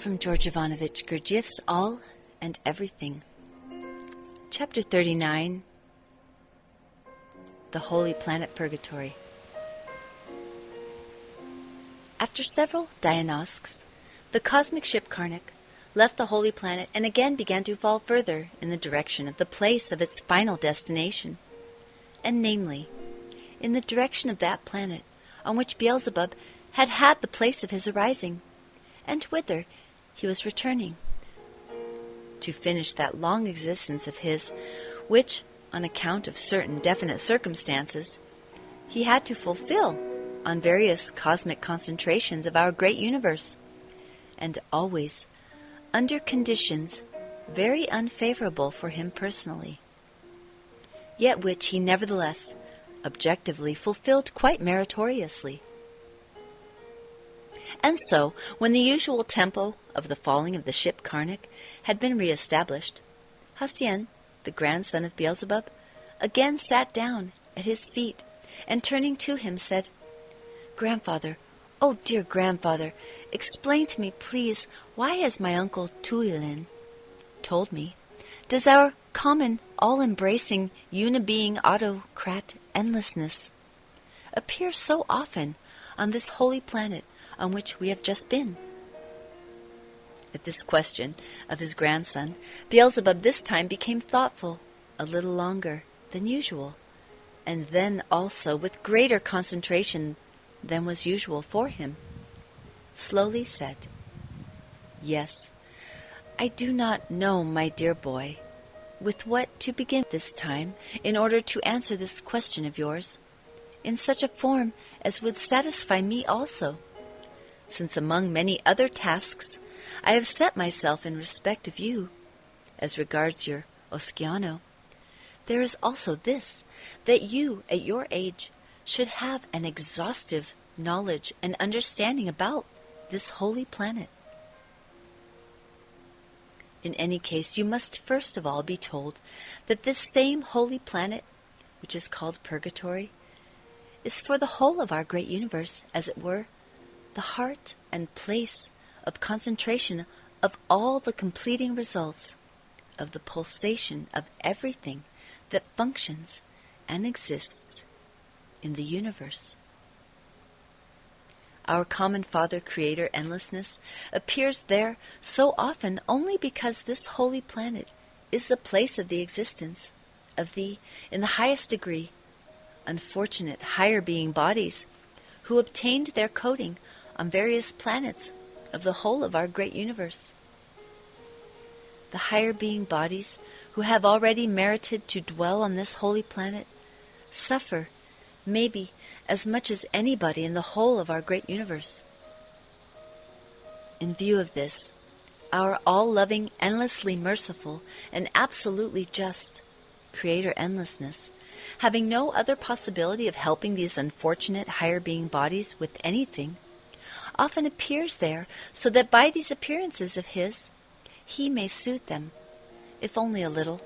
From George Ivanovich Gurdjieff's All and Everything. Chapter 39, The Holy Planet Purgatory. After several Diagnostics, the cosmic ship Karnak left the holy planet and again began to fall further in the direction of the place of its final destination, and namely, in the direction of that planet on which Beelzebub had had the place of his arising, and whither he was returning to finish that long existence of his, which, on account of certain definite circumstances, he had to fulfill on various cosmic concentrations of our great universe, and always under conditions very unfavorable for him personally, yet which he nevertheless objectively fulfilled quite meritoriously. And so, when the usual tempo of the falling of the ship Karnak had been re-established, Hassien, the grandson of Beelzebub, again sat down at his feet, and turning to him said, "Grandfather, oh dear grandfather, explain to me, please, why has my uncle Tuilin told me, does our common, all-embracing, unibeing autocrat endlessness appear so often on this holy planet on which we have just been?" At this question of his grandson, Beelzebub this time became thoughtful a little longer than usual, and then also with greater concentration than was usual for him, slowly said, "Yes, I do not know, my dear boy, with what to begin this time in order to answer this question of yours, in such a form as would satisfy me also, since among many other tasks I have set myself in respect of you, as regards your Osciano, there is also this, that you, at your age, should have an exhaustive knowledge and understanding about this holy planet. In any case, you must first of all be told that this same holy planet, which is called Purgatory, is for the whole of our great universe, as it were, the heart and place of concentration of all the completing results of the pulsation of everything that functions and exists in the universe. Our common Father Creator Endlessness appears there so often only because this holy planet is the place of the existence of the, in the highest degree, unfortunate higher being bodies who obtained their coating on various planets of the whole of our great universe. The higher being bodies who have already merited to dwell on this holy planet suffer, maybe, as much as anybody in the whole of our great universe. In view of this, our all-loving, endlessly merciful, and absolutely just Creator Endlessness, having no other possibility of helping these unfortunate higher being bodies with anything, often appears there so that by these appearances of his, he may soothe them, if only a little,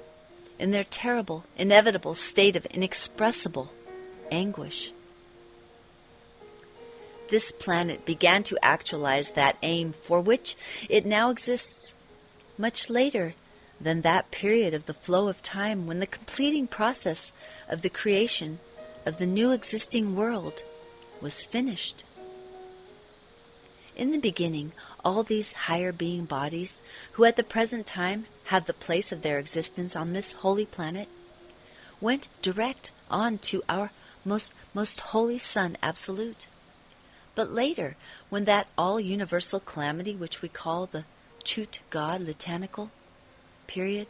in their terrible, inevitable state of inexpressible anguish. This planet began to actualize that aim for which it now exists, much later than that period of the flow of time when the completing process of the creation of the new existing world was finished. In the beginning, all these higher being bodies, who at the present time have the place of their existence on this holy planet, went direct on to our most holy Son Absolute. But later, when that all-universal calamity which we call the Chut God Litanical period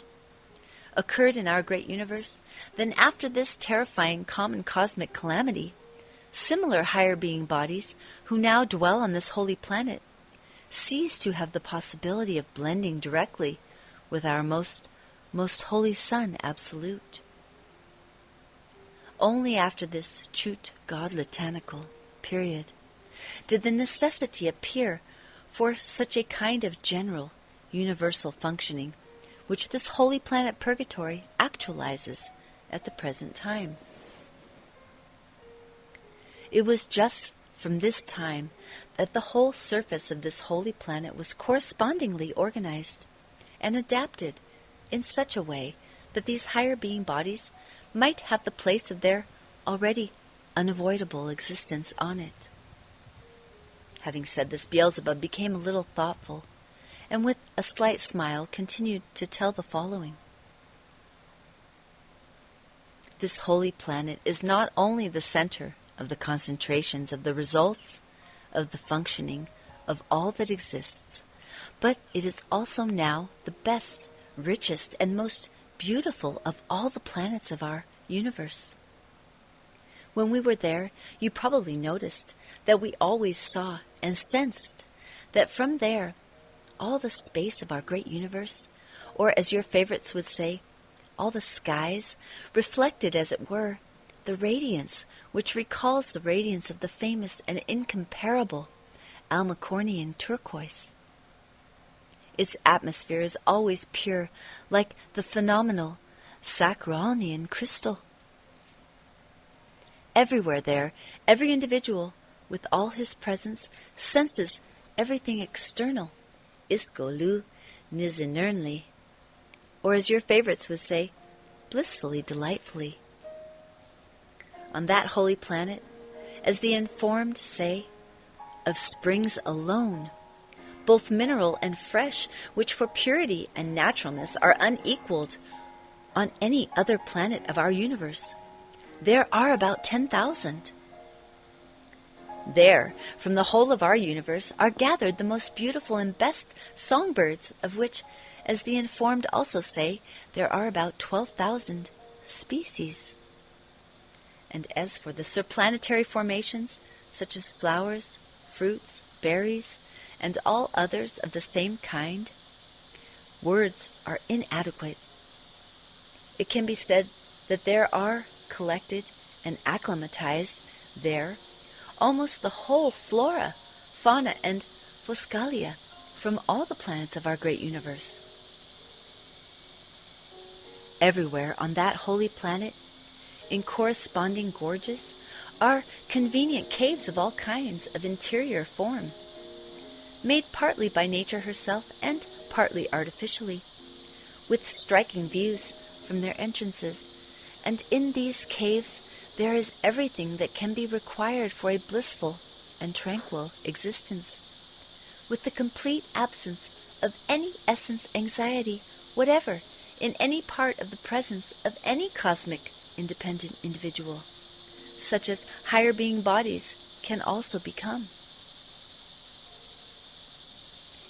occurred in our great universe, then after this terrifying common cosmic calamity, similar higher being bodies who now dwell on this holy planet cease to have the possibility of blending directly with our most holy Son Absolute. Only after this Chut God Litanical period did the necessity appear for such a kind of general, universal functioning which this holy planet Purgatory actualizes at the present time. It was just from this time that the whole surface of this holy planet was correspondingly organized and adapted in such a way that these higher being bodies might have the place of their already unavoidable existence on it. Having said this, Beelzebub became a little thoughtful, and with a slight smile continued to tell the following. This holy planet is not only the center of the concentrations of the results of the functioning of all that exists, but it is also now the best, richest, and most beautiful of all the planets of our universe. When we were there, you probably noticed that we always saw and sensed that from there, all the space of our great universe, or as your favorites would say, all the skies, reflected, as it were, the radiance which recalls the radiance of the famous and incomparable Almacornian turquoise. Its atmosphere is always pure, like the phenomenal Sacronian crystal. Everywhere there, every individual, with all his presence, senses everything external, iskolu nizinernly, or as your favorites would say, blissfully, delightfully. On that holy planet, as the informed say, of springs alone, both mineral and fresh, which for purity and naturalness are unequaled on any other planet of our universe, there are about 10,000. There, from the whole of our universe, are gathered the most beautiful and best songbirds, of which, as the informed also say, there are about 12,000 species. And as for the surplanetary formations, such as flowers, fruits, berries, and all others of the same kind, words are inadequate. It can be said that there are collected and acclimatized there almost the whole flora, fauna, and foscalia from all the planets of our great universe. Everywhere on that holy planet, in corresponding gorges, are convenient caves of all kinds of interior form, made partly by nature herself and partly artificially, with striking views from their entrances, and in these caves there is everything that can be required for a blissful and tranquil existence, with the complete absence of any essence anxiety whatever in any part of the presence of any cosmic independent individual, such as higher being bodies can also become.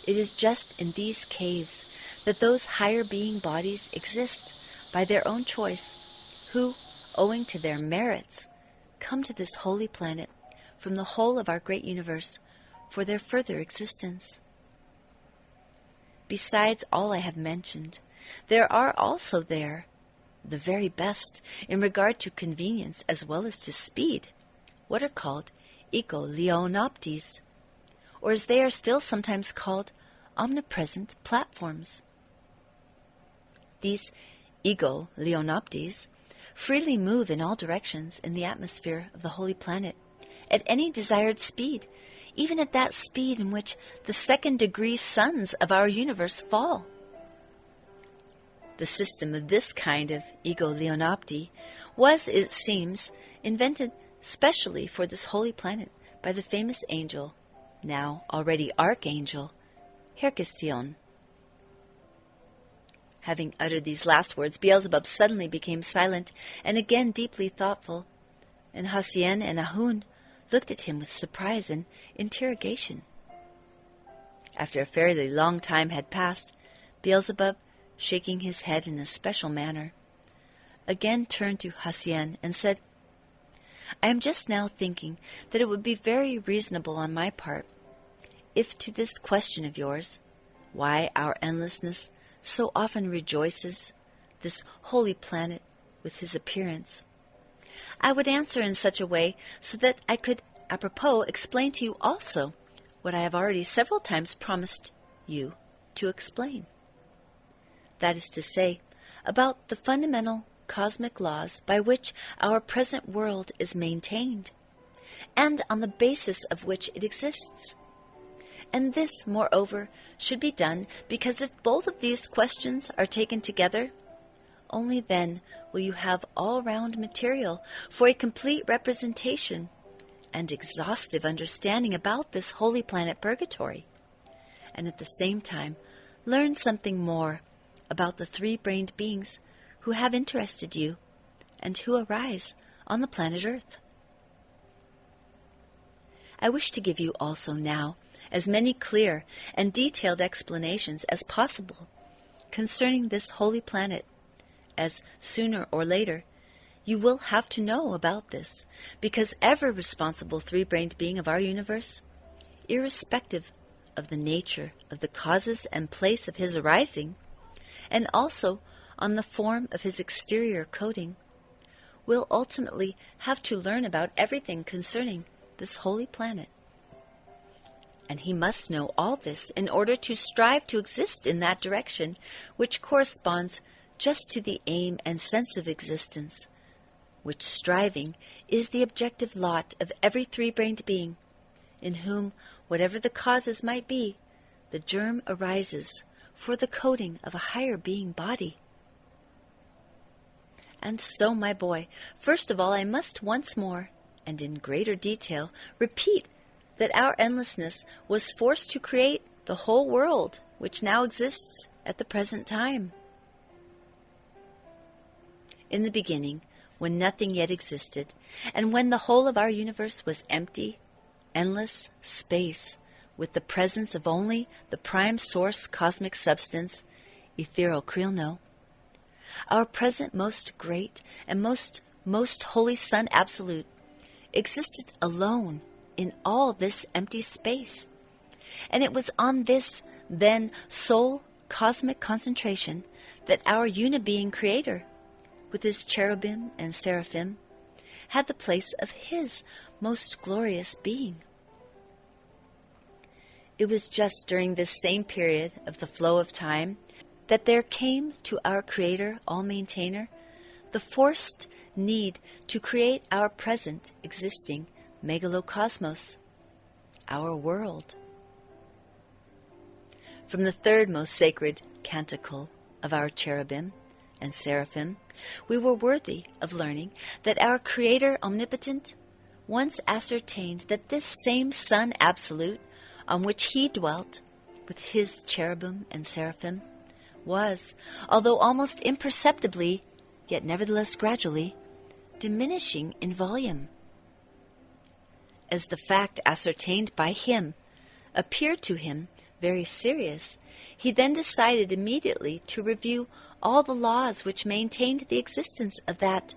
It is just in these caves that those higher being bodies exist by their own choice, who, owing to their merits, come to this holy planet from the whole of our great universe for their further existence. Besides all I have mentioned, there are also there the very best in regard to convenience as well as to speed, what are called eco-leonoptes, or as they are still sometimes called, omnipresent platforms. These ego-leonoptes freely move in all directions in the atmosphere of the holy planet at any desired speed, even at that speed in which the second-degree suns of our universe fall. The system of this kind of ego-leonopte was, it seems, invented specially for this holy planet by the famous angel, now already archangel, Herkestion. Having uttered these last words, Beelzebub suddenly became silent and again deeply thoughtful, and Hassien and Ahun looked at him with surprise and interrogation. After a fairly long time had passed, Beelzebub, shaking his head in a special manner, again turned to Hassien and said, I am just now thinking that it would be very reasonable on my part if to this question of yours, why our endlessness so often rejoices this holy planet with his appearance, I would answer in such a way so that I could, apropos, explain to you also what I have already several times promised you to explain. That is to say, about the fundamental cosmic laws by which our present world is maintained, and on the basis of which it exists. And this, moreover, should be done because if both of these questions are taken together, only then will you have all-round material for a complete representation and exhaustive understanding about this holy planet Purgatory, and at the same time learn something more about the three-brained beings who have interested you and who arise on the planet Earth. I wish to give you also now as many clear and detailed explanations as possible concerning this holy planet, as sooner or later you will have to know about this, because every responsible three-brained being of our universe, irrespective of the nature of the causes and place of his arising, and also on the form of his exterior coating, will ultimately have to learn about everything concerning this holy planet. And he must know all this in order to strive to exist in that direction which corresponds just to the aim and sense of existence, which striving is the objective lot of every three-brained being, in whom, whatever the causes might be, the germ arises for the coating of a higher being body. And so, my boy, first of all I must once more, and in greater detail, repeat that our endlessness was forced to create the whole world which now exists at the present time. In the beginning, when nothing yet existed, and when the whole of our universe was empty, endless space, with the presence of only the prime source cosmic substance, ethereal Kriyno, our present most great and most holy Sun Absolute existed alone in all this empty space. And it was on this, then, sole cosmic concentration that our unibeing Creator, with his cherubim and seraphim, had the place of his most glorious being. It was just during this same period of the flow of time that there came to our Creator, all-maintainer, the forced need to create our present existing Megalocosmos, our world. From the third most sacred canticle of our cherubim and seraphim, we were worthy of learning that our Creator omnipotent once ascertained that this same Sun Absolute on which he dwelt with his cherubim and seraphim was, although almost imperceptibly, yet nevertheless gradually, diminishing in volume. As the fact ascertained by him appeared to him very serious, he then decided immediately to review all the laws which maintained the existence of that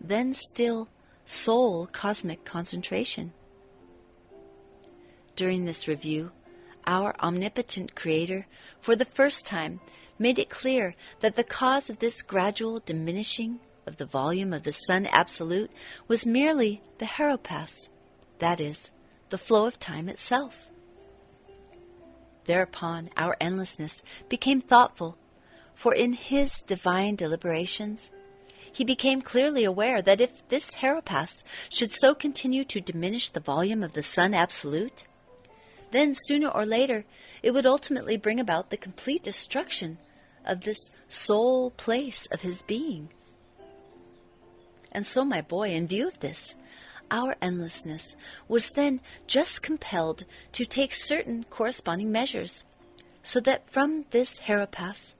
then still sole cosmic concentration. During this review, our omnipotent Creator, for the first time, made it clear that the cause of this gradual diminishing of the volume of the Sun Absolute was merely the Heropas, that is, the flow of time itself. Thereupon our endlessness became thoughtful, for in his divine deliberations he became clearly aware that if this Heropas should so continue to diminish the volume of the Sun Absolute, then sooner or later it would ultimately bring about the complete destruction of this sole place of his being. And so, my boy, in view of this, our endlessness was then just compelled to take certain corresponding measures, so that from this Heropas,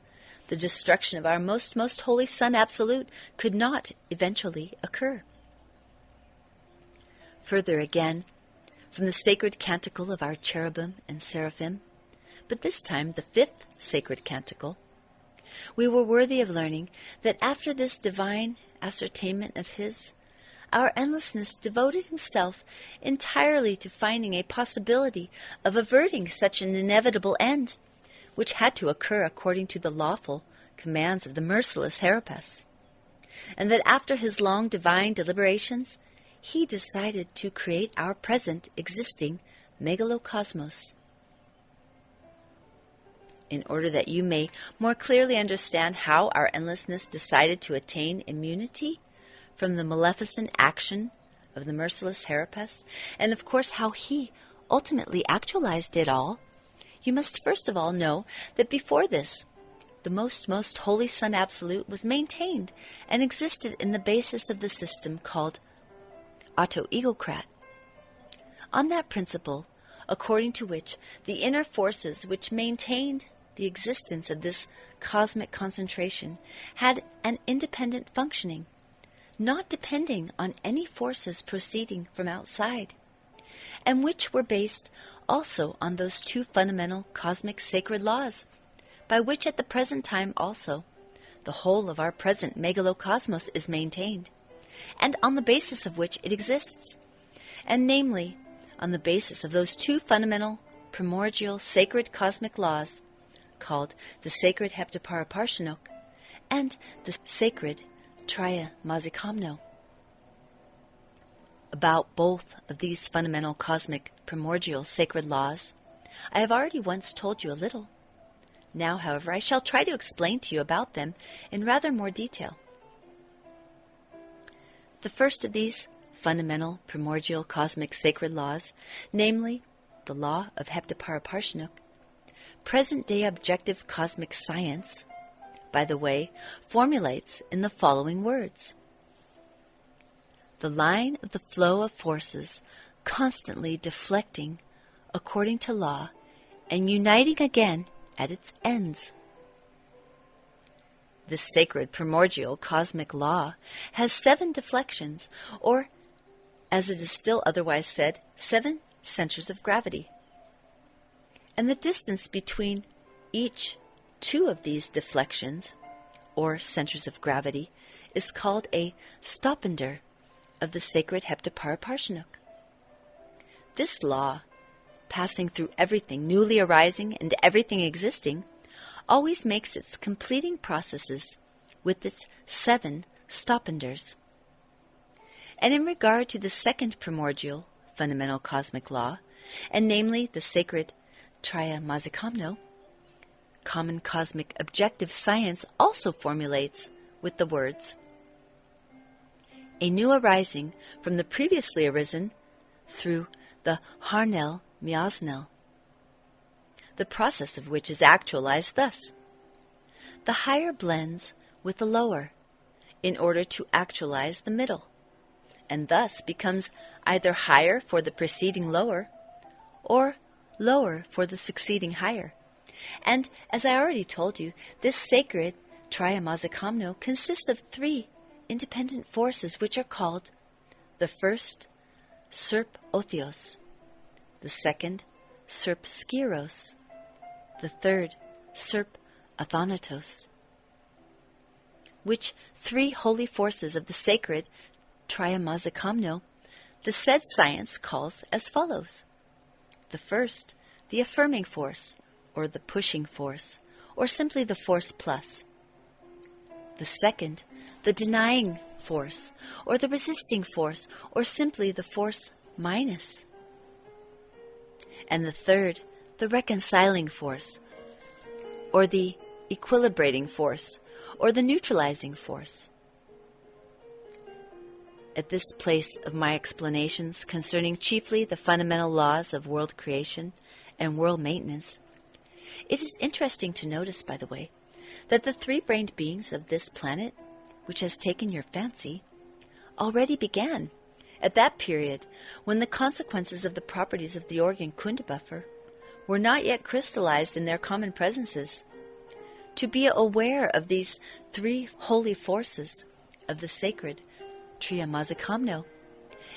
the destruction of our most holy Sun Absolute could not eventually occur. Further again, from the sacred canticle of our cherubim and seraphim, but this time the fifth sacred canticle, we were worthy of learning that after this divine ascertainment of his, our endlessness devoted himself entirely to finding a possibility of averting such an inevitable end, which had to occur according to the lawful commands of the merciless Heropas, and that after his long divine deliberations, he decided to create our present existing Megalocosmos. In order that you may more clearly understand how our endlessness decided to attain immunity from the maleficent action of the merciless Herapes, and of course how he ultimately actualized it all, you must first of all know that before this, the most holy Son Absolute was maintained and existed in the basis of the system called auto-egocrat. On that principle, according to which the inner forces which maintained the existence of this cosmic concentration had an independent functioning, not depending on any forces proceeding from outside, and which were based also on those two fundamental cosmic sacred laws, by which at the present time also the whole of our present Megalocosmos is maintained, and on the basis of which it exists, and namely, on the basis of those two fundamental, primordial, sacred cosmic laws, called the sacred Heptaparaparshinok and the sacred Traya Mazikamno. About both of these fundamental cosmic primordial sacred laws, I have already once told you a little. Now, however, I shall try to explain to you about them in rather more detail. The first of these fundamental primordial cosmic sacred laws, namely the law of Heptaparaparshinok, present-day objective cosmic science, by the way, formulates in the following words. The line of the flow of forces constantly deflecting according to law and uniting again at its ends. This sacred primordial cosmic law has 7 deflections, or, as it is still otherwise said, 7 centers of gravity. And the distance between each 2 of these deflections, or centers of gravity, is called a stoppender of the sacred Heptaparaparshinok. This law, passing through everything newly arising and everything existing, always makes its completing processes with its 7 stoppenders. And in regard to the second primordial fundamental cosmic law, and namely the sacred Traya Mazikamno, common cosmic objective science also formulates with the words, a new arising from the previously arisen through the Harnel Miasnel, the process of which is actualized thus. The higher blends with the lower in order to actualize the middle, and thus becomes either higher for the preceding lower or lower for the succeeding higher. And, as I already told you, this sacred Traya Mazikamno consists of 3 independent forces which are called the first, Serp Othios, the second, Serp Skiros, the third, Serp Athanatos, which 3 holy forces of the sacred Traya Mazikamno the said science calls as follows. The first, the affirming force, or the pushing force, or simply the force plus. The second, the denying force, or the resisting force, or simply the force minus. And the third, the reconciling force, or the equilibrating force, or the neutralizing force. At this place of my explanations concerning chiefly the fundamental laws of world creation and world maintenance, it is interesting to notice, by the way, that the 3-brained beings of this planet, which has taken your fancy, already began at that period when the consequences of the properties of the organ Kundabuffer were not yet crystallized in their common presences, to be aware of these 3 holy forces of the sacred Traya Mazikamno,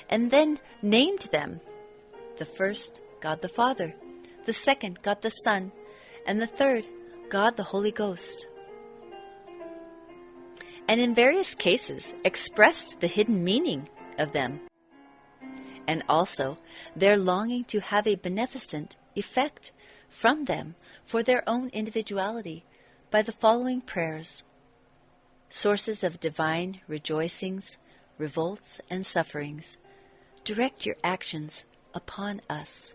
and then named them. The first, God the Father, the second, God the Son, and the third, God the Holy Ghost. And in various cases expressed the hidden meaning of them, and also their longing to have a beneficent effect from them for their own individuality by the following prayers: sources of divine rejoicings, revolts, and sufferings, direct your actions upon us.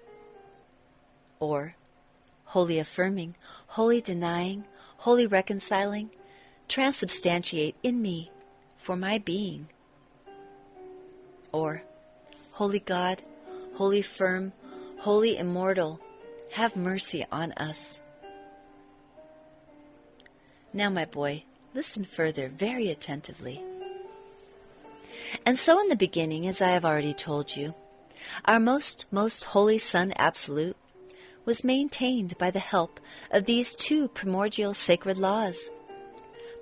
Or, wholly affirming, wholly denying, wholly reconciling, transubstantiate in me for my being. Or, Holy God, holy firm, holy immortal, have mercy on us. Now, my boy, listen further very attentively. And so in the beginning, as I have already told you, our most holy Son Absolute was maintained by the help of these two primordial sacred laws.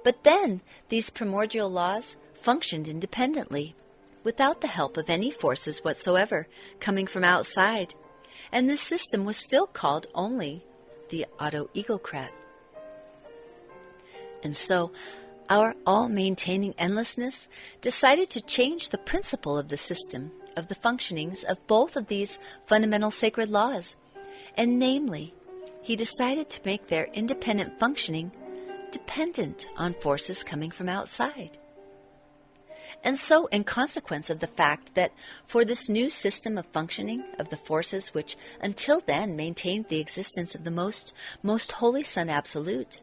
But then these primordial laws functioned independently, without the help of any forces whatsoever coming from outside, and this system was still called only the auto-egocrat. And so our all-maintaining endlessness decided to change the principle of the system of the functionings of both of these fundamental sacred laws, and namely, he decided to make their independent functioning dependent on forces coming from outside. And so, in consequence of the fact that for this new system of functioning of the forces which until then maintained the existence of the most holy Son Absolute,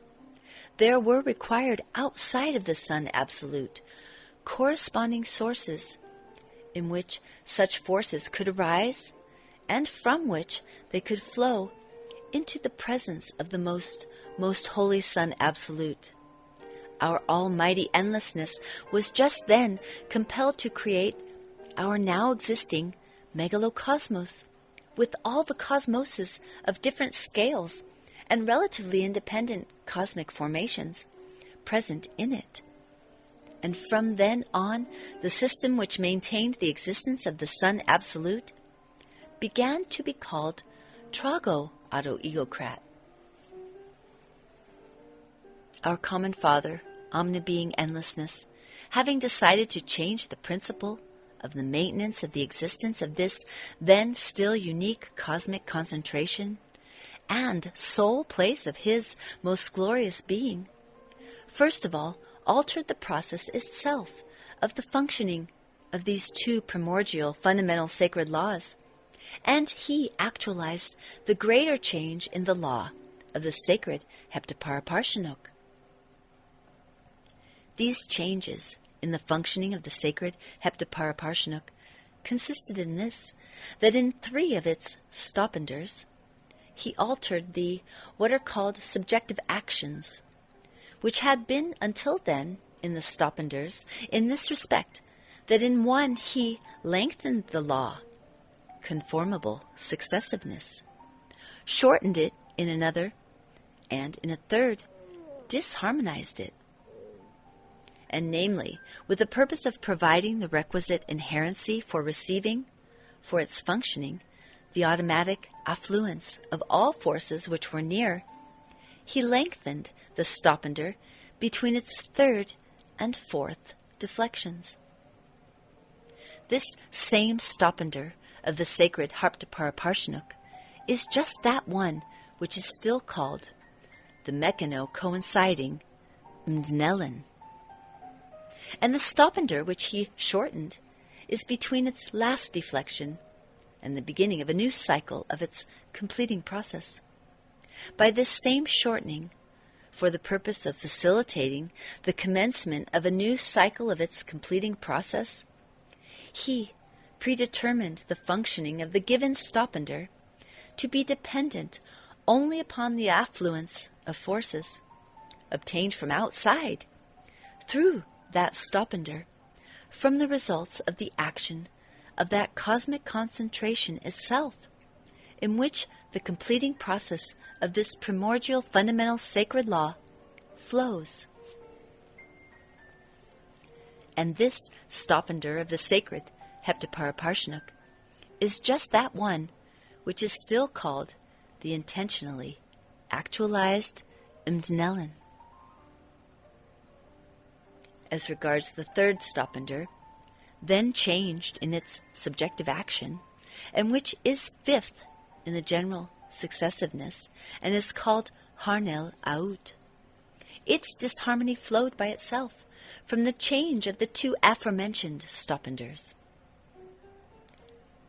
there were required outside of the Son Absolute corresponding sources in which such forces could arise and from which they could flow into the presence of the most holy Son Absolute. Our almighty endlessness was just then compelled to create our now existing Megalocosmos, with all the cosmoses of different scales and relatively independent cosmic formations present in it. And from then on, the system which maintained the existence of the Son Absolute began to be called Trago Auto-Egocrat. Our common Father, omnibeing endlessness, having decided to change the principle of the maintenance of the existence of this then still unique cosmic concentration and sole place of his most glorious being, first of all altered the process itself of the functioning of these two primordial fundamental sacred laws, and he actualized the greater change in the law of the sacred Heptaparaparshinok. These changes in the functioning of the sacred Heptaparaparshinok consisted in this, that in 3 of its stoppenders, he altered the what are called subjective actions, which had been until then in the stoppenders in this respect, that in one he lengthened the law, conformable successiveness, shortened it in another, and in a third, disharmonized it. And namely, with the purpose of providing the requisite inherency for receiving, for its functioning, the automatic affluence of all forces which were near, he lengthened the stoppender between its 3rd and 4th deflections. This same stoppender of the sacred Heptaparaparshinok is just that one which is still called the mechano-coinciding Mdnelen. And the stoppender which he shortened is between its last deflection and the beginning of a new cycle of its completing process. By this same shortening, for the purpose of facilitating the commencement of a new cycle of its completing process, he predetermined the functioning of the given stoppender to be dependent only upon the affluence of forces obtained from outside through that stoppender from the results of the action of that cosmic concentration itself, in which the completing process of this primordial fundamental sacred law flows. And this stoppender of the sacred Heptaparaparshinok is just that one which is still called the intentionally actualized Mdnelen. As regards the 3rd stoppender, then changed in its subjective action, and which is 5th in the general successiveness, and is called Harnel Aut. Its disharmony flowed by itself from the change of the 2 aforementioned stoppenders.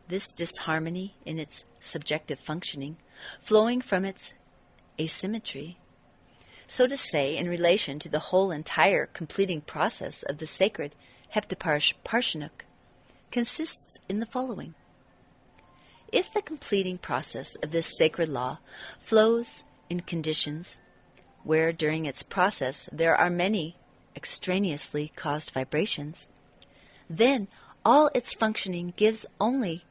This disharmony in its subjective functioning, flowing from its asymmetry, so to say, in relation to the whole entire completing process of the sacred Heptaparaparshinok, consists in the following. If the completing process of this sacred law flows in conditions where during its process there are many extraneously caused vibrations, then all its functioning gives only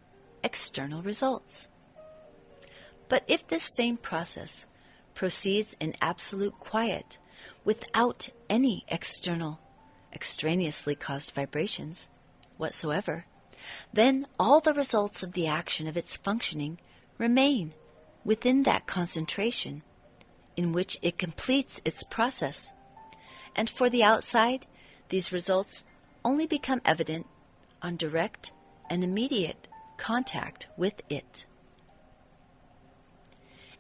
external results. But if this same process proceeds in absolute quiet without any extraneously caused vibrations whatsoever, then all the results of the action of its functioning remain within that concentration in which it completes its process. And for the outside, these results only become evident on direct and immediate contact with it.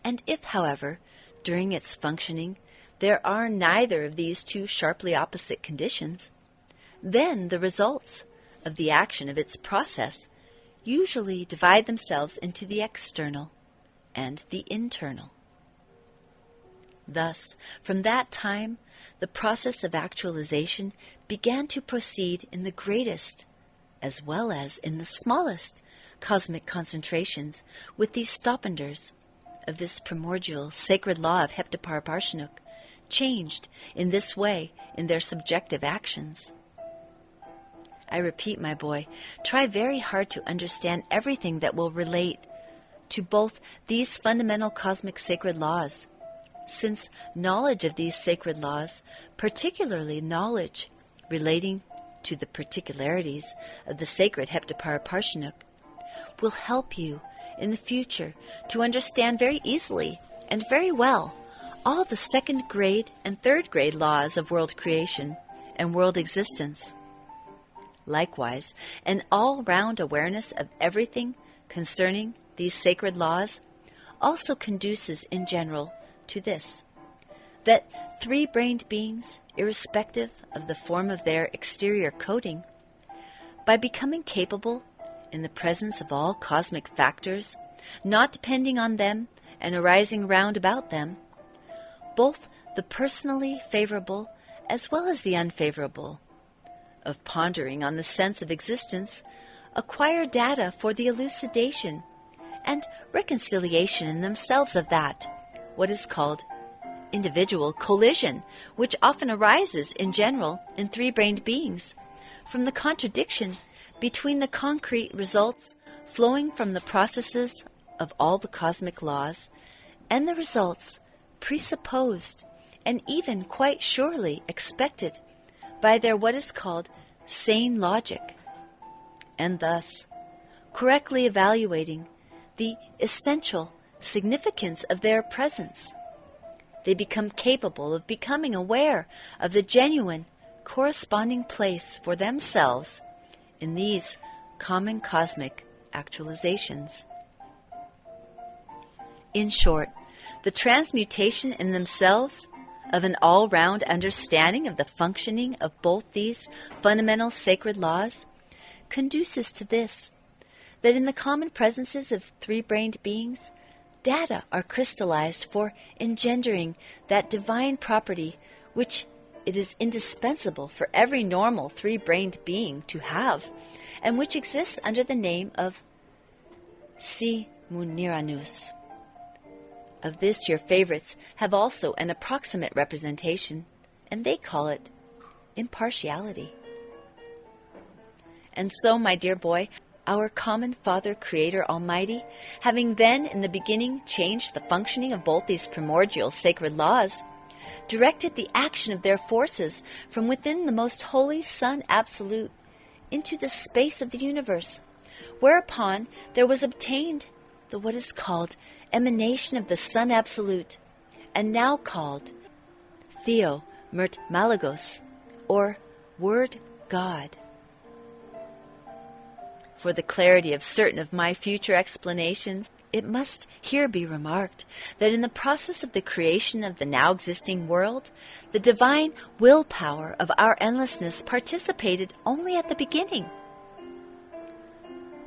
And if, however, during its functioning there are neither of these two sharply opposite conditions, then the results of the action of its process usually divide themselves into the external and the internal. Thus, from that time, the process of actualization began to proceed in the greatest as well as in the smallest cosmic concentrations with these stoppanders of this primordial sacred law of Heptaparaparshinuk changed in this way in their subjective actions. I repeat, my boy, try very hard to understand everything that will relate to both these fundamental cosmic sacred laws, since knowledge of these sacred laws, particularly knowledge relating to the particularities of the sacred Heptaparaparshinuk, will help you in the future to understand very easily and very well all the second grade and third grade laws of world creation and world existence. Likewise, an all-round awareness of everything concerning these sacred laws also conduces in general to this, that three-brained beings, irrespective of the form of their exterior coating, by becoming capable in the presence of all cosmic factors, not depending on them and arising round about them, both the personally favorable as well as the unfavorable, of pondering on the sense of existence, acquire data for the elucidation and reconciliation in themselves of that, what is called individual collision, which often arises in general in three-brained beings, from the contradiction between the concrete results flowing from the processes of all the cosmic laws and the results presupposed and even quite surely expected by their what is called sane logic, and thus correctly evaluating the essential significance of their presence. They become capable of becoming aware of the genuine corresponding place for themselves in these common cosmic actualizations. In short, the transmutation in themselves of an all-round understanding of the functioning of both these fundamental sacred laws conduces to this, that in the common presences of three-brained beings, data are crystallized for engendering that divine property which it is indispensable for every normal three-brained being to have, and which exists under the name of Si Muniranus. Of this your favorites have also an approximate representation, and they call it impartiality. And so, my dear boy, our common Father, Creator Almighty, having then in the beginning changed the functioning of both these primordial sacred laws, directed the action of their forces from within the most holy Son Absolute into the space of the universe, whereupon there was obtained the what is called emanation of the Son Absolute, and now called Theo Mert Malagos, or Word God. For the clarity of certain of my future explanations, it must here be remarked that in the process of the creation of the now existing world, the divine willpower of our endlessness participated only at the beginning.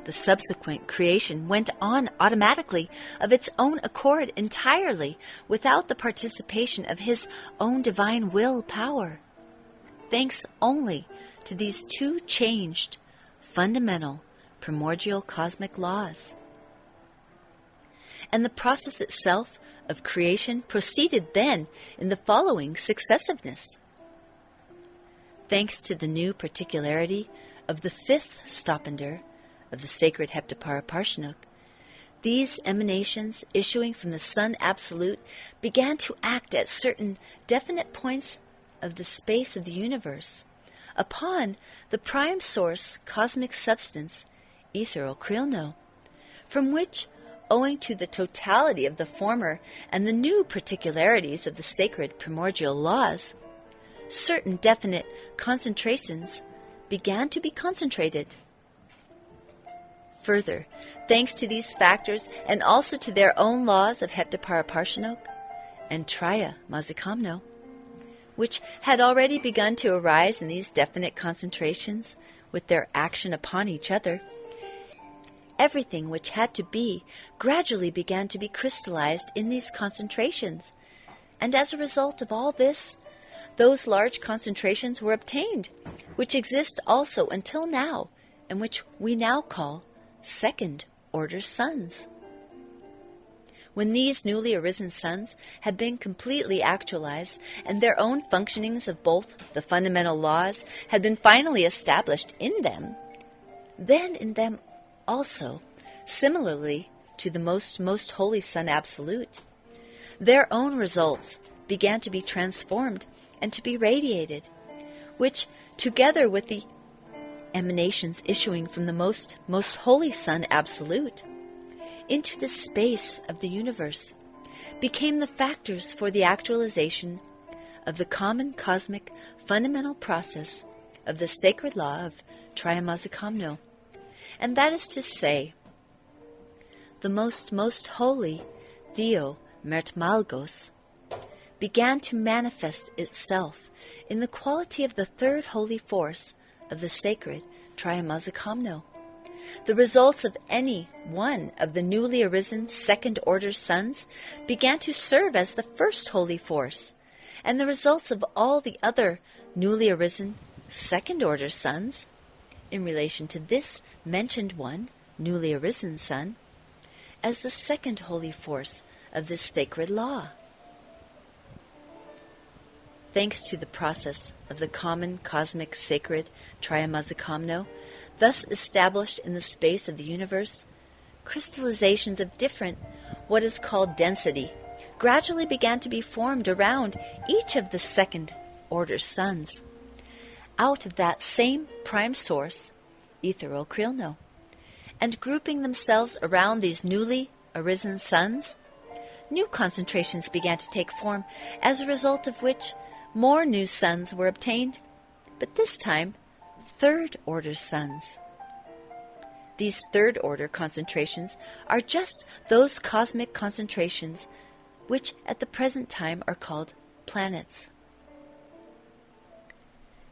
The subsequent creation went on automatically of its own accord entirely without the participation of his own divine willpower, thanks only to these two changed fundamental, primordial cosmic laws. And the process itself of creation proceeded then in the following successiveness. Thanks to the new particularity of the fifth stoppender of the sacred Heptapara Parshinuk, these emanations issuing from the Sun Absolute began to act at certain definite points of the space of the universe upon the prime source cosmic substance, ethereal Krilno, from which, owing to the totality of the former and the new particularities of the sacred primordial laws, certain definite concentrations began to be concentrated. Further, thanks to these factors and also to their own laws of Heptapara Parshinok and Traya Mazikamno, which had already begun to arise in these definite concentrations with their action upon each other, everything which had to be gradually began to be crystallized in these concentrations, and as a result of all this, those large concentrations were obtained, which exist also until now, and which we now call second-order suns. When these newly arisen suns had been completely actualized and their own functionings of both the fundamental laws had been finally established in them, then in them also, similarly to the most holy Sun Absolute, their own results began to be transformed and to be radiated, which, together with the emanations issuing from the most holy Sun Absolute into the space of the universe, became the factors for the actualization of the common cosmic fundamental process of the sacred law of Triamazikamno, and that is to say, the most holy Theo Mertmalgos began to manifest itself in the quality of the third holy force of the sacred Triamazikamno. The results of any one of the newly arisen second-order suns began to serve as the first holy force, and the results of all the other newly arisen second-order suns, in relation to this mentioned one, newly arisen sun, as the second holy force of this sacred law. Thanks to the process of the common cosmic sacred Triamazikamno, thus established in the space of the universe, crystallizations of different, what is called density, gradually began to be formed around each of the second-order suns, out of that same prime source, ethereal Krilno, and grouping themselves around these newly arisen suns, new concentrations began to take form, as a result of which more new suns were obtained, but this time third-order suns. These third-order concentrations are just those cosmic concentrations which at the present time are called planets.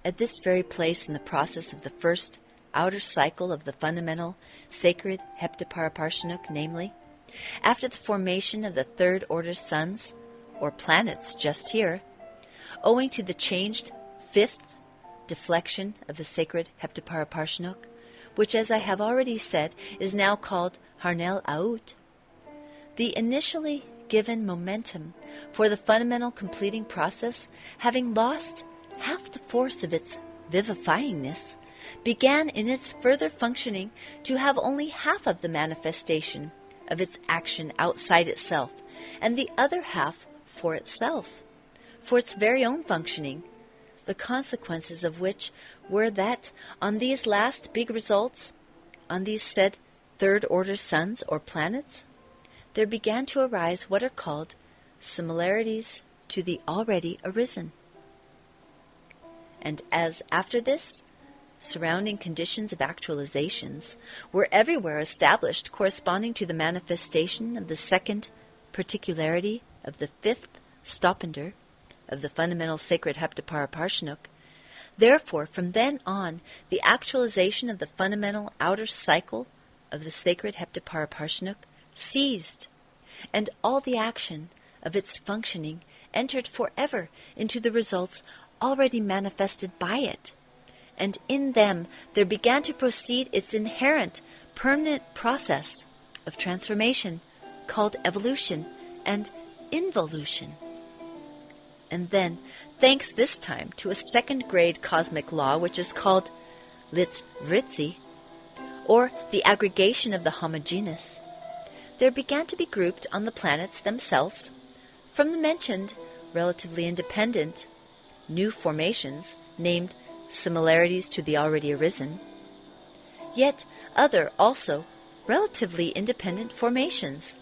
At this very place in the process of the first outer cycle of the fundamental sacred Heptapara Parshinuk, namely, after the formation of the third-order suns, or planets just here, owing to the changed fifth deflection of the sacred Heptapara Parshinuk, which, as I have already said, is now called Harnel Aut, the initially given momentum for the fundamental completing process, having lost half the force of its vivifyingness, began in its further functioning to have only half of the manifestation of its action outside itself, and the other half for itself, for its very own functioning, the consequences of which were that on these last big results, on these said third-order suns or planets, there began to arise what are called similarities to the already arisen. And as after this, surrounding conditions of actualizations were everywhere established corresponding to the manifestation of the second particularity of the fifth stoppender of the fundamental sacred Heptapara Parshinuk, therefore from then on the actualization of the fundamental outer cycle of the sacred Heptapara Parshinuk ceased, and all the action of its functioning entered forever into the results already manifested by it, and in them there began to proceed its inherent, permanent process of transformation, called evolution and involution. And then, thanks this time to a second-grade cosmic law which is called Litzvritzi, or the aggregation of the homogeneous, there began to be grouped on the planets themselves, from the mentioned relatively independent new formations named similarities to the already arisen, yet other also relatively independent formations.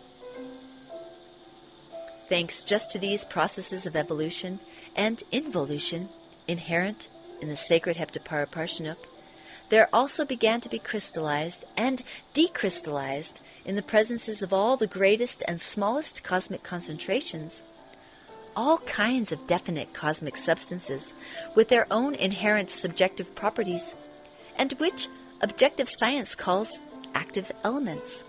Thanks just to these processes of evolution and involution inherent in the sacred Heptaparaparshinuk, there also began to be crystallized and decrystallized in the presences of all the greatest and smallest cosmic concentrations all kinds of definite cosmic substances with their own inherent subjective properties, and which objective science calls active elements.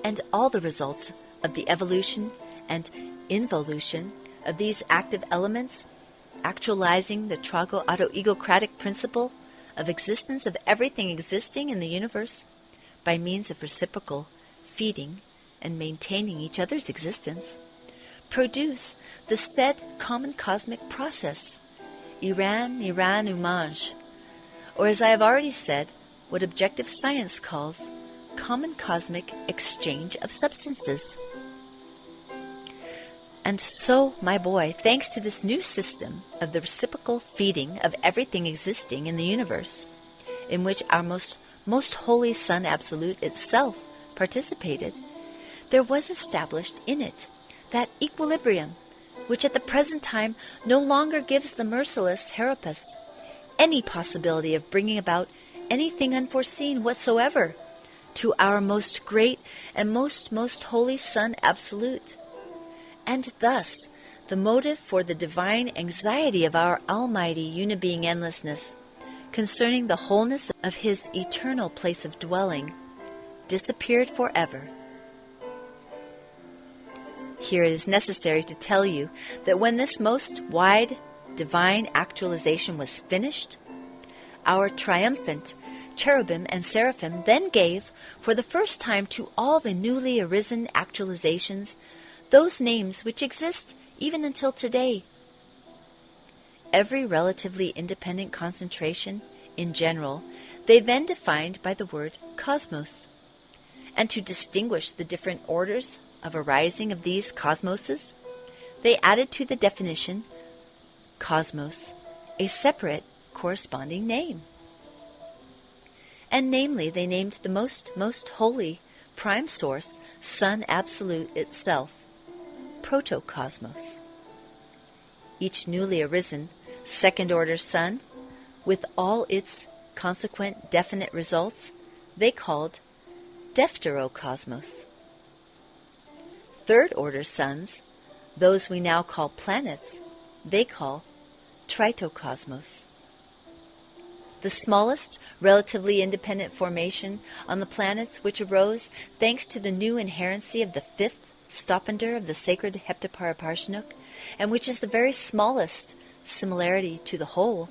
And all the results of the evolution and involution of these active elements, actualizing the trago-auto-egocratic principle of existence of everything existing in the universe by means of reciprocal feeding and maintaining each other's existence, produce the said common cosmic process, Iran Umaj, or as I have already said, what objective science calls common cosmic exchange of substances. And so, my boy, thanks to this new system of the reciprocal feeding of everything existing in the universe, in which our most holy Son Absolute itself participated, there was established in it that equilibrium which at the present time no longer gives the merciless Herapus any possibility of bringing about anything unforeseen whatsoever to our most great and most holy Son Absolute. And thus, the motive for the divine anxiety of our almighty unibeing endlessness concerning the wholeness of his eternal place of dwelling disappeared forever. Here it is necessary to tell you that when this most wide divine actualization was finished, our triumphant cherubim and seraphim then gave, for the first time to all the newly arisen actualizations, those names which exist even until today. Every relatively independent concentration, in general, they then defined by the word cosmos, and to distinguish the different orders of arising of these cosmoses, they added to the definition cosmos a separate corresponding name. And namely, they named the most holy prime source, Son Absolute itself, protocosmos. Each newly arisen second-order sun, with all its consequent definite results, they called Deuterocosmos. Third-order suns, those we now call planets, they call Tritocosmos. The smallest, relatively independent formation on the planets which arose thanks to the new inherency of the fifth stoppander of the sacred Heptaparaparshinuk, and which is the very smallest similarity to the whole,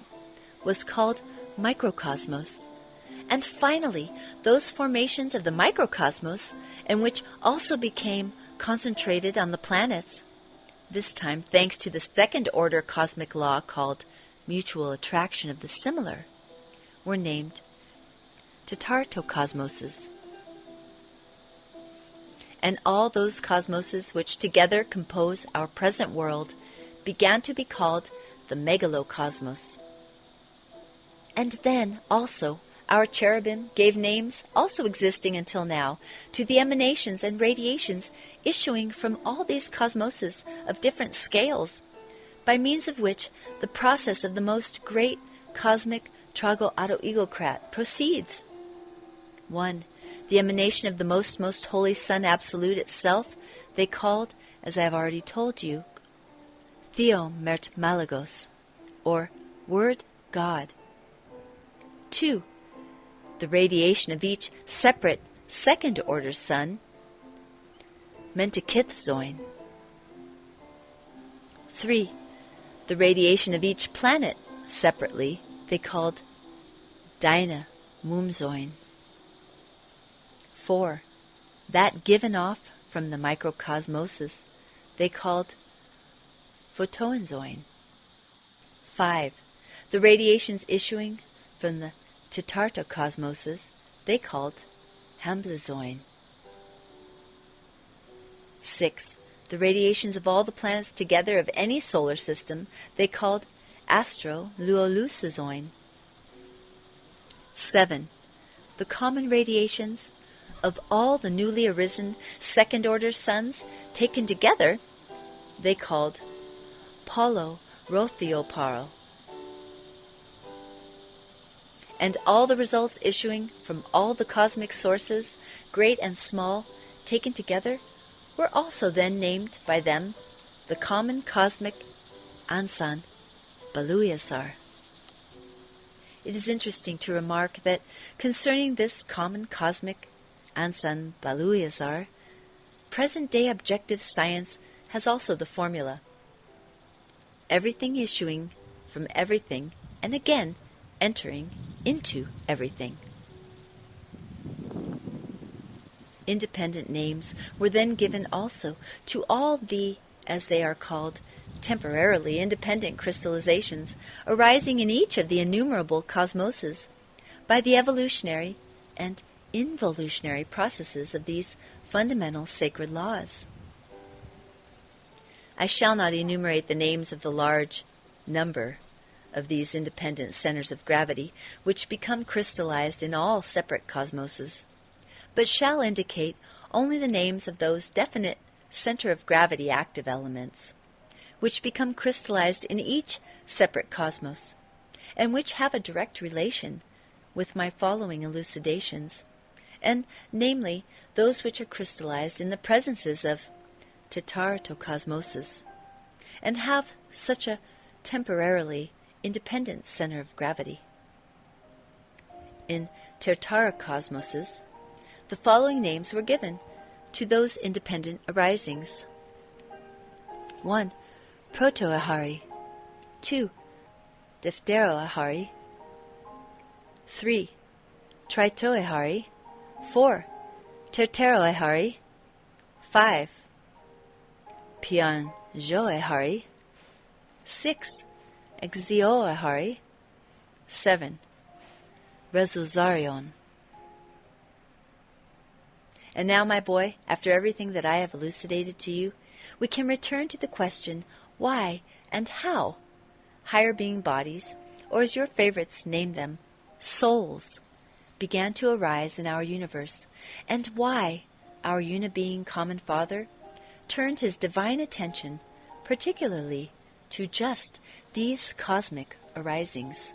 was called microcosmos. And finally, those formations of the microcosmos, and which also became concentrated on the planets, this time thanks to the second-order cosmic law called mutual attraction of the similar, were named Tetartocosmoses. And all those cosmoses which together compose our present world began to be called the Megalocosmos. And then, also, our cherubim gave names, also existing until now, to the emanations and radiations issuing from all these cosmoses of different scales, by means of which the process of the most great cosmic trago-auto-egocrat proceeds. 1. The emanation of the most holy Son Absolute itself, they called, as I have already told you, Theomertmalagos, or Word God. 2. The radiation of each separate second-order sun, Mentakithzoin. 3. The radiation of each planet separately, they called Dyna Mumzoin. 4. That given off from the microcosmoses, they called Photoenzoin. 5. The radiations issuing from the Tetartocosmoses, they called Hamblezoin. 6. The radiations of all the planets together of any solar system, they called Astro-Luolucizoin. 7. The common radiations of all the newly arisen second-order suns taken together, they called Paulo-Rothioparl. And all the results issuing from all the cosmic sources, great and small, taken together, were also then named by them the common cosmic Ansan Baluiasar. It is interesting to remark that concerning this common cosmic Ansan Baluiasar, present-day objective science has also the formula: everything issuing from everything, and again entering into everything. Independent names were then given also to all the, as they are called, temporarily independent crystallizations arising in each of the innumerable cosmoses by the evolutionary and involutionary processes of these fundamental sacred laws. I shall not enumerate the names of the large number of these independent centers of gravity which become crystallized in all separate cosmoses, but shall indicate only the names of those definite center of gravity active elements which become crystallized in each separate cosmos, and which have a direct relation with my following elucidations, and namely those which are crystallized in the presences of Tetartocosmoses, and have such a temporarily independent center of gravity. In Tetartocosmoses, the following names were given to those independent arisings: 1. Protoahari. 2. Dipteroahari. 3. Tritoahari. 4. Terteroahari. 5. Pionjoahari. 6. Exioahari. 7. Resuzarion. And now, my boy, after everything that I have elucidated to you, we can return to the question why and how higher being bodies, or as your favorites name them, souls, began to arise in our universe, and why our unibeing common Father turned his divine attention particularly to just these cosmic arisings.